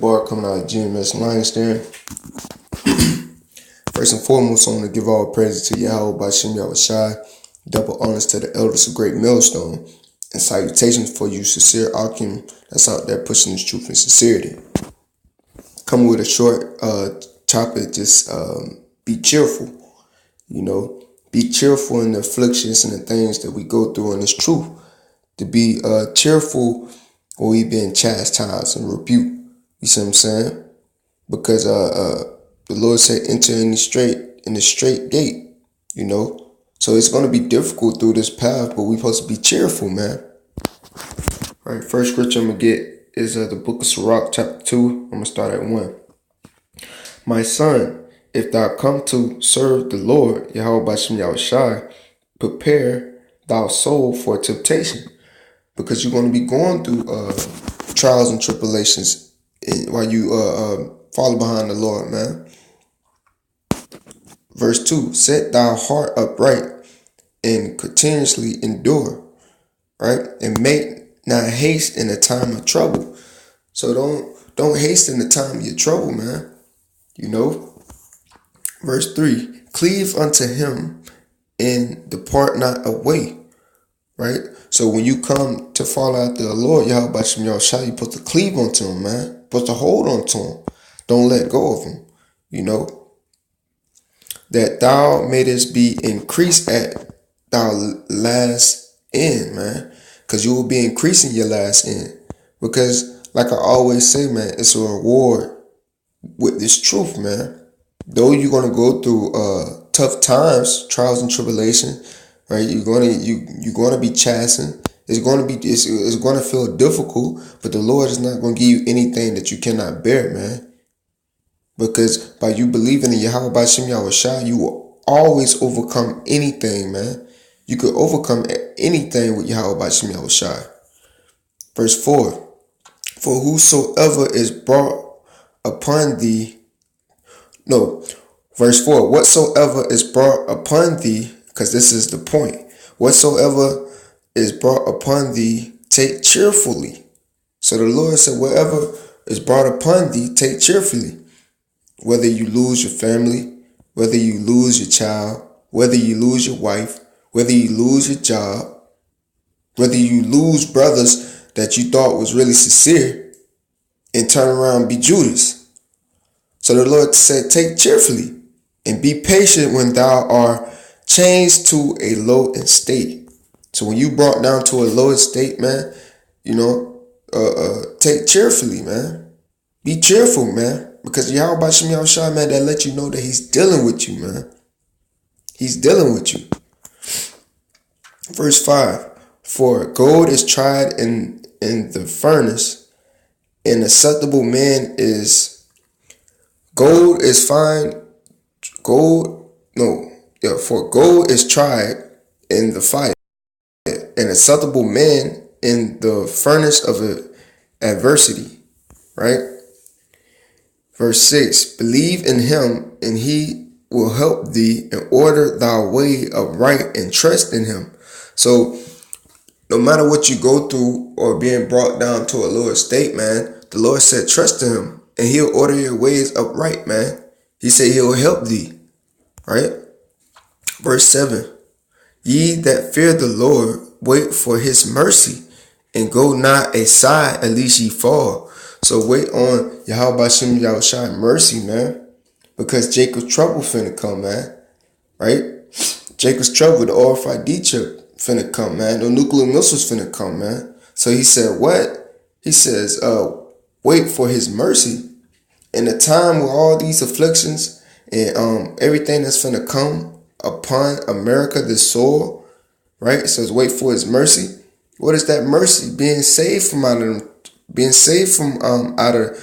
bar coming out of GMS Lions there. First and foremost, I want to give all praises to Yahweh Bashem Yahushai, double honors to the elders of Great Millstone, and salutations for you sincere Akim that's out there pushing this truth and sincerity. Coming with a short topic, just be cheerful, be cheerful in the afflictions and the things that we go through in this truth. To be cheerful when we been chastised and rebuked. You see what I'm saying? Because the Lord said, enter in the straight gate, So it's going to be difficult through this path, but we're supposed to be cheerful, man. All right, first scripture I'm going to get is the book of Sirach, chapter 2. I'm going to start at 1. My son, if thou come to serve the Lord, Yahweh Bashem Yahushai, prepare thy soul for temptation. Because you're going to be going through trials and tribulations while you follow behind the Lord, man. Verse 2, set thy heart upright and continuously endure, right? And make not haste in the time of trouble. So don't haste in the time of your trouble, man. Verse 3, cleave unto him and depart not away, right? So when you come to follow after the Lord, Yahweh Bashem Yahushai, you're supposed to cleave onto him, man. You're supposed to hold on to him. Don't let go of him, That thou mayest be increased at thy last end, man. Because you will be increasing your last end. Because, like I always say, man, it's a reward with this truth, man. Though you're going to go through tough times, trials and tribulation, right? You're going to be chastened. It's going to feel difficult, but the Lord is not going to give you anything that you cannot bear, man. Because by you believing in Yahweh Bashem Yahushai, you will always overcome anything, man. You could overcome anything with Yahweh Bashem Yahushai. Verse 4, for whosoever is brought upon thee, verse 4, whatsoever is brought upon thee, because this is the point, whatsoever is brought upon thee, take cheerfully. So the Lord said, whatever is brought upon thee, take cheerfully. Whether you lose your family, whether you lose your child, whether you lose your wife, whether you lose your job, whether you lose brothers that you thought was really sincere and turn around and be Judas. So the Lord said, take cheerfully and be patient when thou art changed to a low estate. So when you brought down to a low estate, man, take cheerfully, man. Be cheerful, man. Because Yahweh Bashem Yahushai, man, that let you know that he's dealing with you, man. He's dealing with you. Verse 5, for gold is tried in the furnace, and acceptable man is gold is fine. For gold is tried in the fire, an acceptable man in the furnace of adversity, right? Verse 6, believe in him, and he will help thee, and order thy way upright, and trust in him. So no matter what you go through or being brought down to a lower state, man, the Lord said trust in him, and he'll order your ways upright, man. He said he'll help thee, right? Verse 7, ye that fear the Lord, wait for his mercy, and go not aside, at least ye fall. So wait on Yahweh Bashem Yahushai mercy, man. Because Jacob's trouble finna come, man. Right? Jacob's trouble, the RFID chip finna come, man. The nuclear missiles finna come, man. So he said what? He says, wait for his mercy. In the time with all these afflictions and everything that's finna come upon America, this soil, right? It says wait for his mercy. What is that mercy? Being saved from out of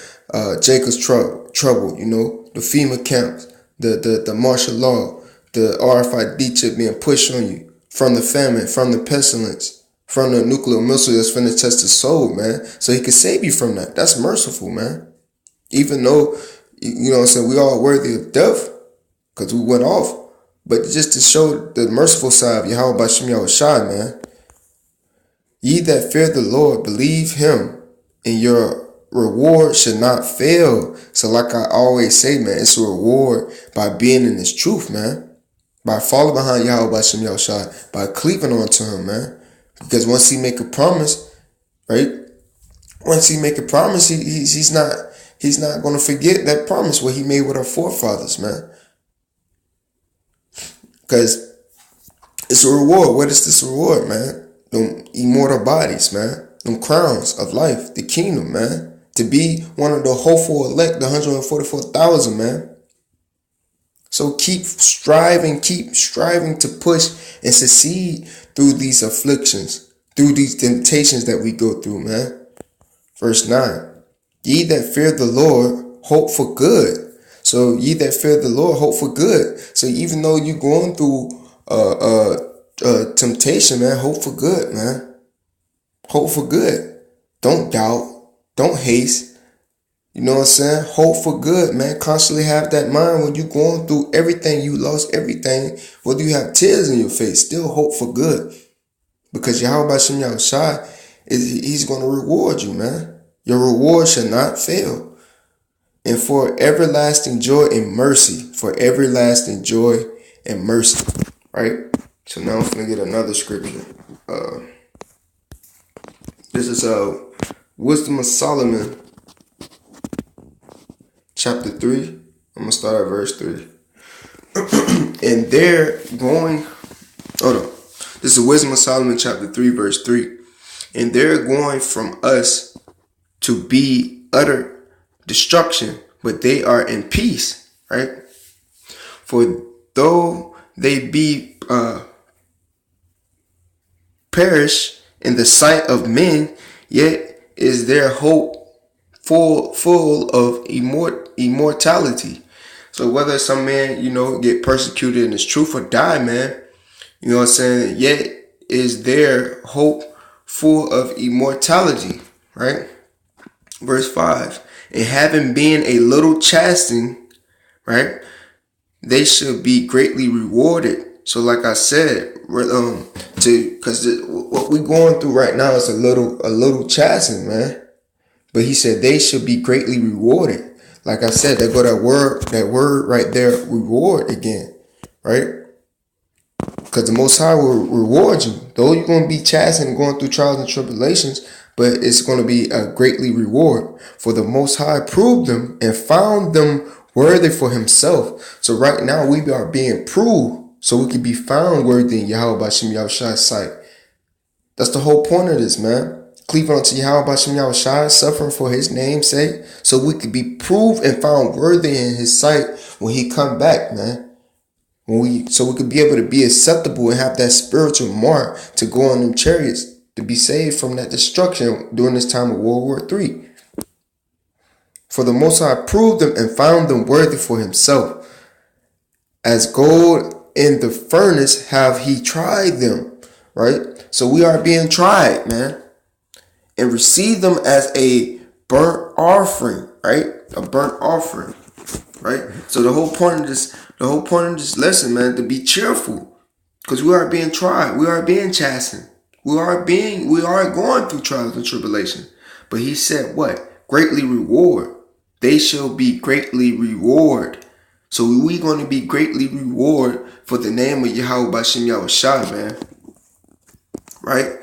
Jacob's trouble, the FEMA camps, the martial law, the RFID chip being pushed on you, from the famine, from the pestilence, from the nuclear missile that's finna test the soul, man. So he can save you from that. That's merciful, man. Even though, we all worthy of death because we went off. But just to show the merciful side of Yahweh Bashem Yahushai, man. Ye that fear the Lord, believe him, and your reward should not fail. So like I always say, man, it's a reward by being in this truth, man. By following behind Yahweh Bashem Yahushua, by cleaving on to him, man. Because once he make a promise, right? Once he make a promise, he's not going to forget that promise what he made with our forefathers, man. Because it's a reward. What is this reward, man? Them immortal bodies, man. Them crowns of life, the kingdom, man. To be one of the hopeful elect, the 144,000, man. So keep striving to push and succeed through these afflictions, through these temptations that we go through, man. Verse 9. Ye that fear the Lord, hope for good. So ye that fear the Lord, hope for good. So even though you're going through temptation, man, hope for good, man. Hope for good. Don't doubt. Don't haste. You know what I'm saying? Hope for good, man. Constantly have that mind when you're going through everything. You lost everything. Whether you have tears in your face, still hope for good. Because Yahweh Bashem Yahushua, he's going to reward you, man. Your reward shall not fail. And for everlasting joy and mercy. For everlasting joy and mercy. Right? So now I'm going to get another scripture. This is Wisdom of Solomon, chapter 3. I'm going to start at verse 3. And they're going... Hold on. This is Wisdom of Solomon, chapter 3, verse 3. And they're going from us to be utter destruction, but they are in peace, right? For though they be perish in the sight of men, yet is their hope full of immortality. So whether some man, get persecuted in his truth or die, man, you know what I'm saying, yet is their hope full of immortality, right? Verse 5. And having been a little chastened, right, they should be greatly rewarded. So like I said, because what we're going through right now is a little chastened, man. But he said they should be greatly rewarded. Like I said, there go that word right there, reward again, right? Because the Most High will reward you. Though you're going to be chastened and going through trials and tribulations, but it's going to be a greatly reward. For the Most High proved them and found them worthy for himself. So right now we are being proved so we can be found worthy in Yahweh Bashem Yahushua's sight. That's the whole point of this, man. Cleaving unto Yahweh Bashem Yahushua, suffering for his name's sake, so we could be proved and found worthy in his sight when he come back, man. So we could be able to be acceptable and have that spiritual mark to go on them chariots to be saved from that destruction during this time of World War III. For the Most High proved them and found them worthy for himself. As gold in the furnace have he tried them, right? So we are being tried, man. And receive them as a burnt offering, right? A burnt offering, right? So the whole point of this lesson, man, to be cheerful, because we are being tried, we are being chastened, we are going through trials and tribulation. But he said, what? Greatly reward. They shall be greatly reward. So we going to be greatly reward for the name of Yahweh Bashem Yahushua, man, right?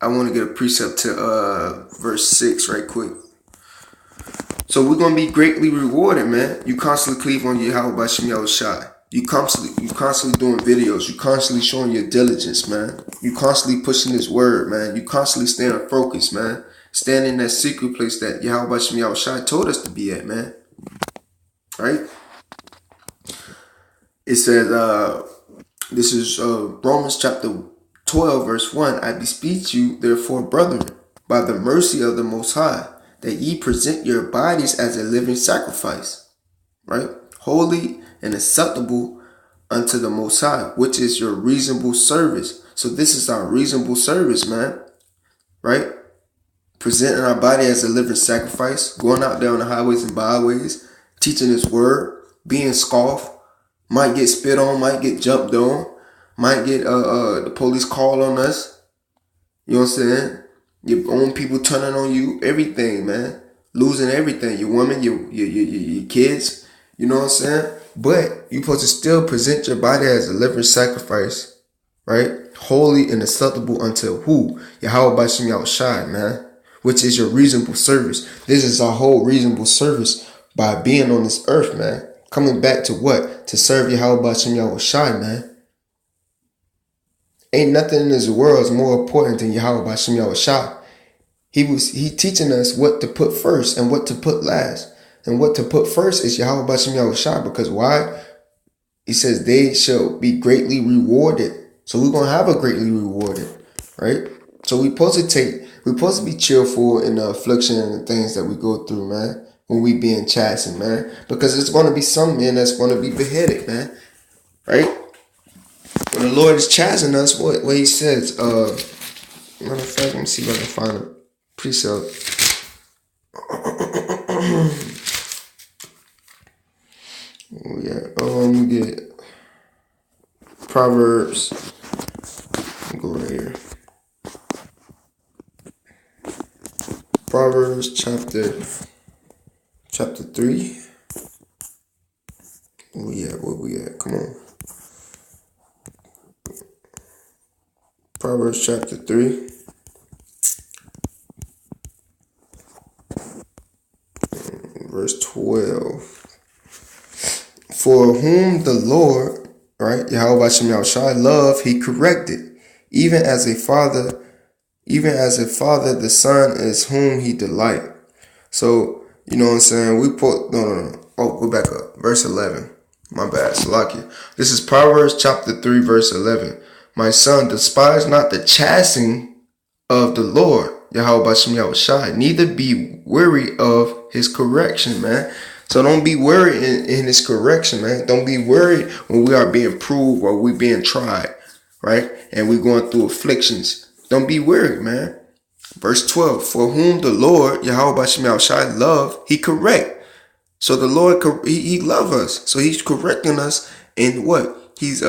I want to get a precept to verse 6 right quick. So we're going to be greatly rewarded, man. You constantly cleave on Yahweh Bashem Yahushua. You constantly doing videos. You constantly showing your diligence, man. You constantly pushing this word, man. You constantly staying focused, man. Stand in that secret place that Yahweh Bashem Yahushua told us to be at, man. Right? It says, this is Romans chapter 12, verse 1. I beseech you, therefore, brethren, by the mercy of the Most High, that ye present your bodies as a living sacrifice, right? Holy and acceptable unto the Most High, which is your reasonable service. So this is our reasonable service, man, right? Presenting our body as a living sacrifice, going out there on the highways and byways, teaching his word, being scoffed, might get spit on, might get jumped on, might get the police call on us. You know what I'm saying? Your own people turning on you, everything, man. Losing everything. Your woman, your kids, you know what I'm saying? But you're supposed to still present your body as a living sacrifice, right? Holy and acceptable unto who? Yahweh Bashim Yahushai, man. Which is your reasonable service. This is our whole reasonable service by being on this earth, man. Coming back to what? To serve Yahweh Bashim Yahushai, man. Ain't nothing in this world is more important than Yahweh Bashim Yahushai. He teaching us what to put first and what to put last. And what to put first is Yahweh Bashim Yahushai. Because why? He says they shall be greatly rewarded. So we're gonna have a greatly rewarded, right? So we're supposed to be cheerful in the affliction and the things that we go through, man. When we being chastened, man. Because it's gonna be some men that's gonna be beheaded, man. Right? When the Lord is chastening us, what he says, matter of fact, let me see if I can find a precept. Oh yeah, let me get Proverbs. Let me go right here. Proverbs chapter 3. Oh yeah, where we at? Come on. Proverbs chapter 3. Verse 12. For whom the Lord, right, Yahweh Hashem Yahushai, love, he corrected. Even as a father, the son is whom he delight. So, you know what I'm saying? No. Oh, go back up. Verse 11. My bad, Salakia. This is Proverbs chapter 3, verse 11. My son, despise not the chastening of the Lord, Yahweh Hashem Yahushai, neither be weary of his correction, man. So don't be worried in his correction, man. Don't be worried when we are being proved or we being tried, right? And we going through afflictions. Don't be worried, man. Verse 12, for whom the Lord, Yahweh Hashem Yahushai, love, he correct. So the Lord, he love us. So he's correcting us in what? He's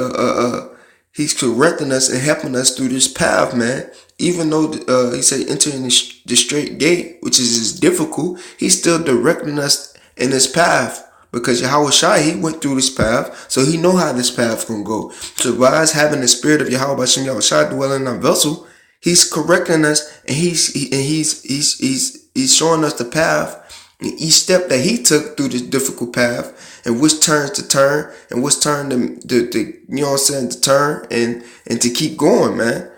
correcting us and helping us through this path, man. Even though he said enter in the straight gate, which is difficult, he's still directing us in this path. Because Yahweh Shai, he went through this path, so he know how this path gonna go. So by us having the spirit of Yahweh Hashem Yahweh Shai dwelling in our vessel, he's correcting us and he's showing us the path. And each step that he took through this difficult path, and which turns to turn, and which turn to you know what I'm saying, to turn and to keep going, man.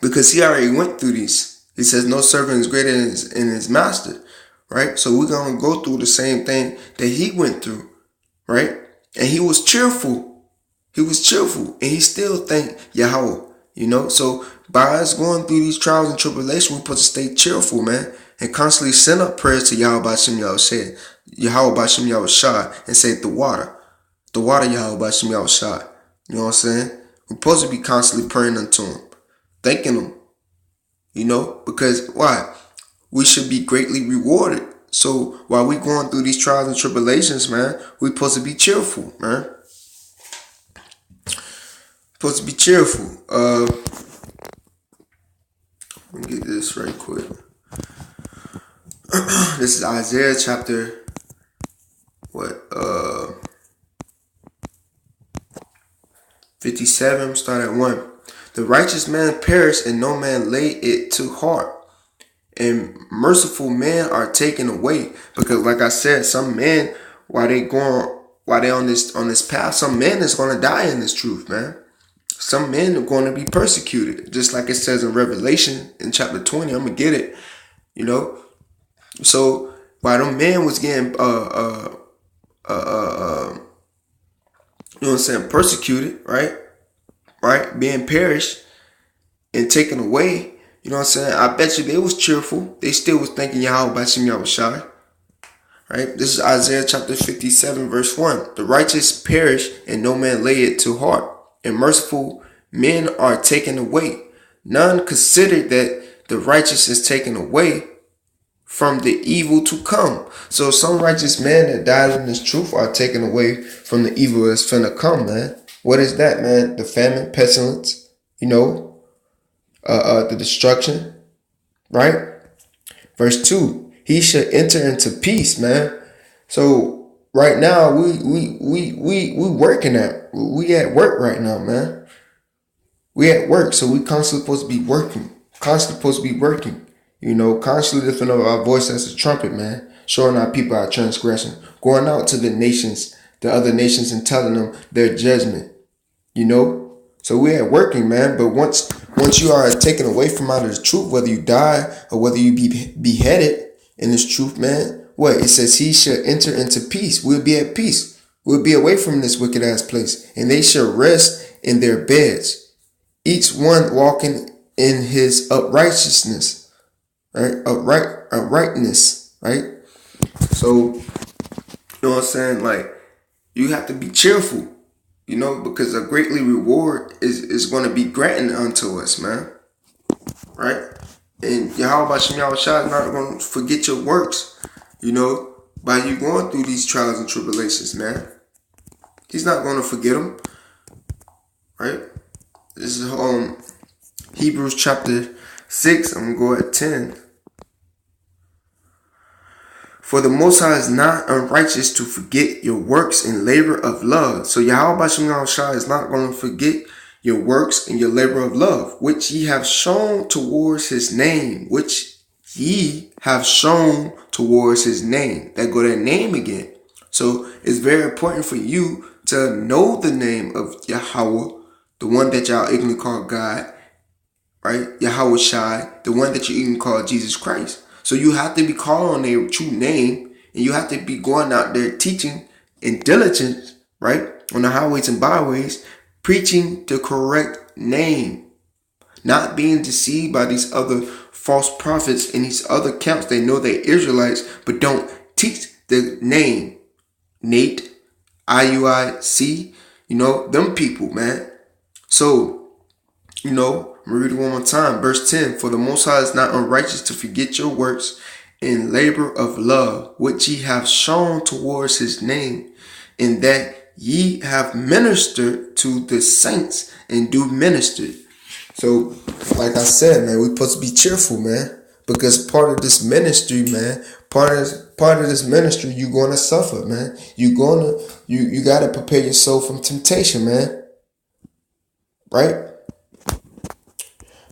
Because he already went through these. He says no servant is greater than his master, right? So we're gonna go through the same thing that he went through, right? And he was cheerful. He was cheerful, and he still thanked Yahweh, you know. So by us going through these trials and tribulations, we're supposed to stay cheerful, man. And constantly send up prayers to Yahweh B'Shem Yahushai, Yahweh B'Shem Yahushai, and say the water Yahweh B'Shem Yahushai. You know what I'm saying? We're supposed to be constantly praying unto him, thanking him. You know, because why? We should be greatly rewarded. So while we going through these trials and tribulations, man, we're supposed to be cheerful, man. Supposed to be cheerful. Let me get this right quick. This is Isaiah chapter 57, start at 1. The righteous man perish and no man lay it to heart, and merciful men are taken away. Because like I said, some men, while they on this path, some men is gonna die in this truth, man. Some men are going to be persecuted, just like it says in Revelation in chapter 20. I'm gonna get it, you know. So while them men was getting you know what I'm saying, persecuted, right, being perished and taken away, you know what I'm saying, I bet you they was cheerful. They still was thanking Yahweh B'Shem Yahushai, right? This is Isaiah chapter 57 verse 1. The righteous perish and no man lay it to heart, and merciful men are taken away. None consider that the righteous is taken away from the evil to come. So some righteous men that died in this truth are taken away from the evil that's finna come, man. What is that, man? The famine, pestilence, you know, the destruction, right? Verse 2, he should enter into peace, man. So right now we working we at work right now, man. We at work, so we constantly supposed to be working. Constantly supposed to be working. Constantly lifting up our voice as a trumpet, man. Showing our people our transgression. Going out to the nations, the other nations, and telling them their judgment. So we are working, man. But once you are taken away from out of the truth, whether you die or whether you be beheaded in this truth, man, what? It says he should enter into peace. We'll be at peace. We'll be away from this wicked ass place. And they shall rest in their beds, each one walking in his uprightness, right? Uprightness, right? So, you know what I'm saying? Like, you have to be cheerful, because a greatly reward is going to be granted unto us, man. Right? And Yahweh Shem Yahweh Shai is not going to forget your works, by you going through these trials and tribulations, man. He's not going to forget them. Right? This is Hebrews chapter 6. I'm going to go at 10. For the Most High is not unrighteous to forget your works and labor of love. So Yahweh Shem Yahweh Shai is not going to forget your works and your labor of love, which ye have shown towards his name, which ye have shown towards his name. That go that name again. So it's very important for you to know the name of Yahweh, the one that y'all ignorantly call God, right? Yahweh Shai, the one that you even call Jesus Christ. So you have to be calling on their true name, and you have to be going out there teaching in diligence, right? On the highways and byways, preaching the correct name. Not being deceived by these other false prophets and these other camps. They know they're Israelites, but don't teach the name. Nate, IUIC, them people, man. So, I'm going to read it one more time. Verse 10, for the Most High is not unrighteous to forget your works and labor of love, which ye have shown towards his name, in that ye have ministered to the saints and do minister. So, like I said, man, we're supposed to be cheerful, man, because part of this ministry, man, part of this ministry, you're going to suffer, man. You got to prepare yourself from temptation, man. Right?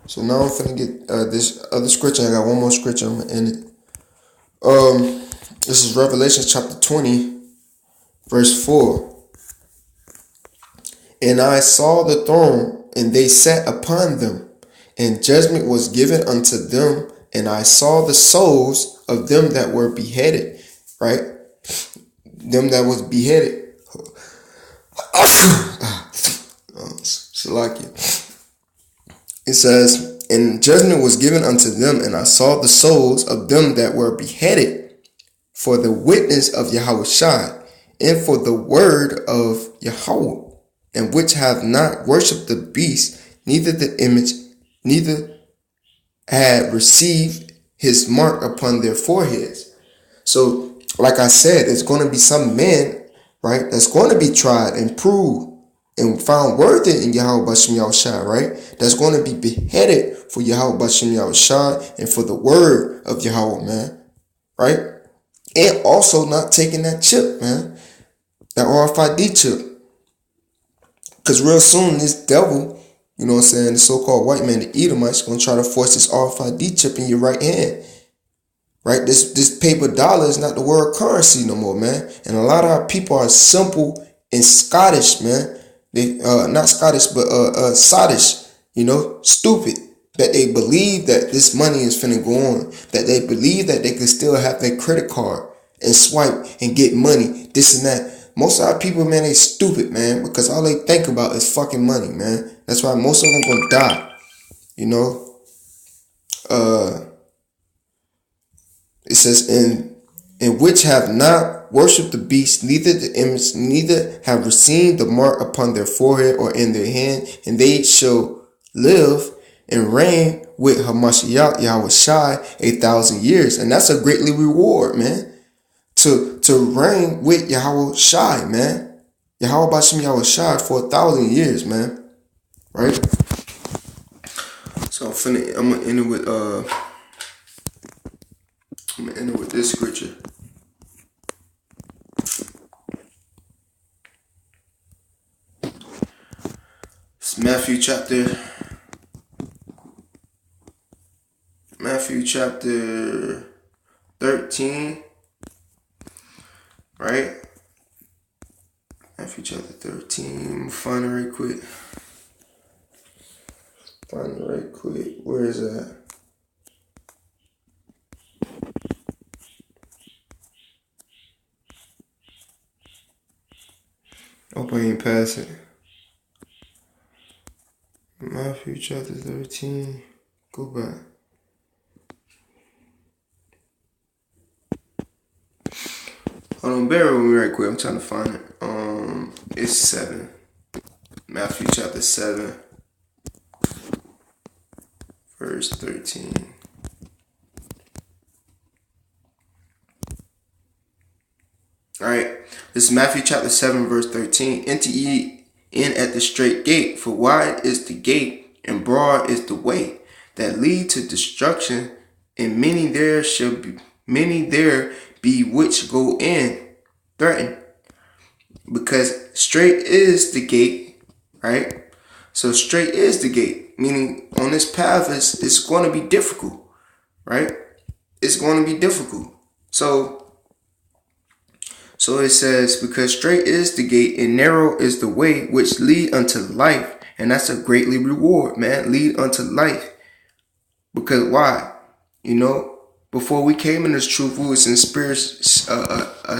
So now I'm finna get this other scripture. I got one more scripture. I'm gonna end it. This is Revelation chapter 20, verse 4. And I saw the throne, and they sat upon them, and judgment was given unto them. And I saw the souls of them that were beheaded, right? Them that was beheaded. Salakia. It says, and judgment was given unto them, and I saw the souls of them that were beheaded for the witness of Yahweh Shai, and for the word of Yahweh, and which have not worshipped the beast, neither the image, neither had received his mark upon their foreheads. So, like I said, it's going to be some men, right, that's going to be tried and proved and found worthy in Yahweh Bashem Yahushai, right? That's going to be beheaded for Yahweh Bashem Yahushai and for the word of Yahweh, man, right? And also not taking that chip, man, that RFID chip. Because real soon this devil, the so-called white man, the Edomites, going to try to force this RFID chip in your right hand, right? This paper dollar is not the world currency no more, man. And a lot of our people are simple and Scottish, man. They not Scottish, but sottish, stupid. That they believe that this money is finna go on. That they believe that they can still have their credit card and swipe and get money, this and that. Most of our people, man, they stupid, man, because all they think about is fucking money, man. That's why most of them gonna die. It says, in which have not worshipped the beast, neither the image, neither have received the mark upon their forehead or in their hand, and they shall live and reign with Hamashiach Yahweh Shai 1,000 years. And that's a greatly reward, man. To reign with Yahweh Shai, man. Yahweh Bashem Yahweh Shai for 1,000 years, man. Right? So I'm gonna end it with I'm going to end it with this scripture. It's Matthew chapter 13, right? Matthew chapter 13. Find it right quick. Where is that? Hope I ain't pass it. Matthew chapter 13. Go back. Hold on, bear with me right quick. I'm trying to find it. It's 7. Matthew chapter 7, verse 13. Alright, this is Matthew chapter 7, verse 13. Enter ye in at the straight gate, for wide is the gate, and broad is the way that lead to destruction, and many there be which go in threaten. Because straight is the gate, right? So straight is the gate, meaning on this path it's going to be difficult, right? It's going to be difficult. So it says, because straight is the gate and narrow is the way which lead unto life. And that's a greatly reward, man. Lead unto life. Because why? Before we came in this truth, we was in a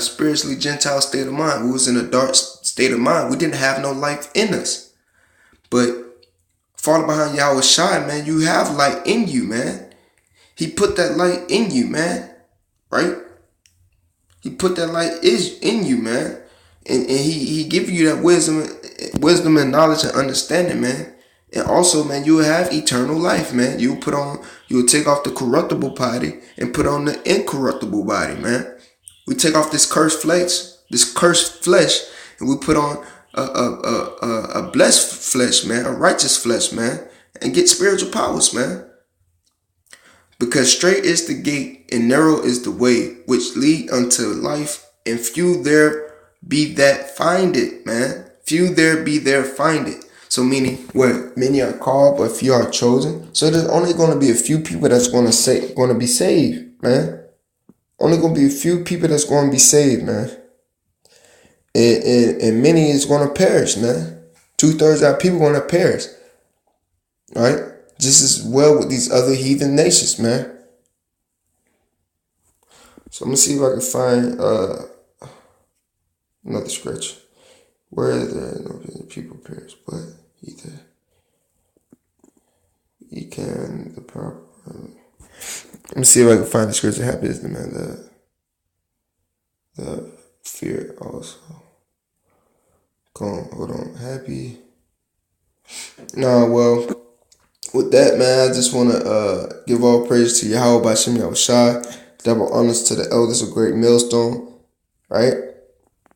spiritually Gentile state of mind. We was in a dark state of mind. We didn't have no life in us. But falling behind Yahweh Shai, man, you have light in you, man. He put that light in you, man. Right? He put that light in you, man. And he give you that wisdom and knowledge and understanding, man. And also, man, you will have eternal life, man. You will take off the corruptible body and put on the incorruptible body, man. We take off this cursed flesh, and we put on a blessed flesh, man, a righteous flesh, man, and get spiritual powers, man. Because straight is the gate and narrow is the way which lead unto life, and few there be that find it, man. Few there be there find it. So meaning, what? Many are called, but few are chosen. So there's only going to be a few people that's going to be saved, man. Only going to be a few people that's going to be saved, man. And many is going to perish, man. 2/3 of our people going to perish, right? Just as well with these other heathen nations, man. So I'm going to see if I can find another scripture. Where there no people perish, but either he can the proper. Let me see if I can find the scripture. Happy is the man the fear also. Hold on. Happy. Nah, well, with that, man, I just want to give all praise to Yahweh Bashem Yahushai. Double honors to the elders of Great Millstone, right?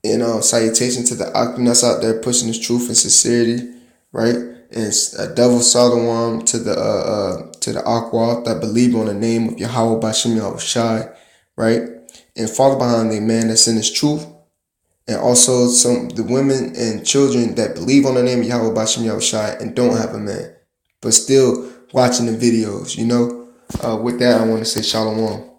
And salutation to the Akhenas out there pushing this truth and sincerity, right? And a double Solomon to the Aqua that believe on the name of Yahweh Bashem Yahushai, right? And follow behind the man that's in this truth. And also the women and children that believe on the name of Yahweh Bashem Yahushai and don't have a man, but still watching the videos, With that, I want to say shalom.